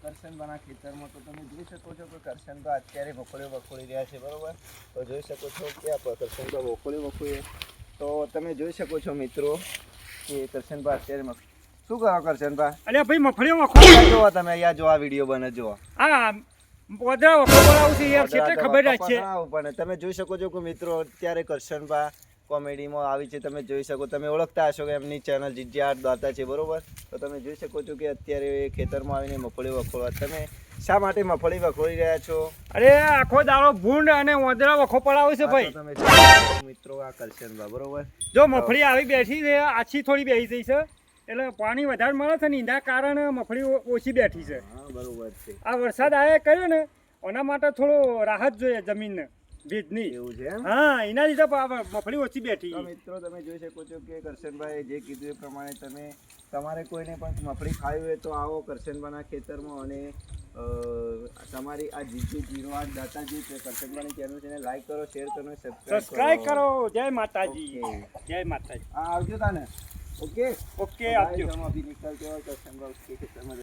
કરશનબાના ખેતરમાં તો તમે જોઈ શકો છો કે કરશનબા અત્યારે વખોડી રહ્યા છે, બરોબર? તો જોઈ શકો છો કે આ કરશનબા વખોડી તો તમે જોઈ શકો છો મિત્રો કે કરશનબા અત્યારે શું કરો કરશનબા? અરે ભાઈ મફળીઓ વખોડી જોવો તમે અહીંયા જો આ વિડીયો બને જો આ પોદરા વખોડાવું છે યાર, એટલે ખબર જ છે. પણ તમે જોઈ શકો છો કે મિત્રો અત્યારે કરશનબા કોમેડીમાં આવી છે, તમે જોઈ શકો, તમે ઓળખતા હશો કે એમની ચેનલ જીજીઆર દાતા છે, બરોબર? તો તમે જોઈ શકો છો કે અત્યારે ખેતરમાં આવીને મગફળી વખોડવા. તમે શા માટે મગફળી વખોડી રહ્યા છો? અરે આખો દાડો ભૂંડ અને ઓદરા વખો પડાવે છે ભાઈ. તમે મિત્રો આ કરશનબા, બરોબર? જો મગફળી આવી બેઠી છે, આછી થોડી બેસી જઈ છે, એટલે પાણી વધારે મળે છે ને એના કારણે મગફળી ઓછી બેઠી છે. હા, બરોબર છે. આ વરસાદ આવ્યા કર્યો ને એના માટે થોડો રાહત જોઈએ જમીનને ભેજની. એવું છે? હા, એના લીધે મગફળી ઓછી બેઠી. મિત્રો તમે જોઈ શકો છો કે કરશનભાઈ જે કીધું એ પ્રમાણે તમારે કોઈને પણ મગફળી ખાવી હોય તો આવો કરશનબાના ખેતરમાં, અને તમારી આ જીજીઆર દાતાજી કરશનબાની ચેનલ છે, લાઈક કરો, શેર કરો, સબસ્ક્રાઇબ કરો. જય માતાજી. જય માતાજી. આવજો તાને. ઓકે આવજો. અભી નિકલते और करशनबा उसके खेतर में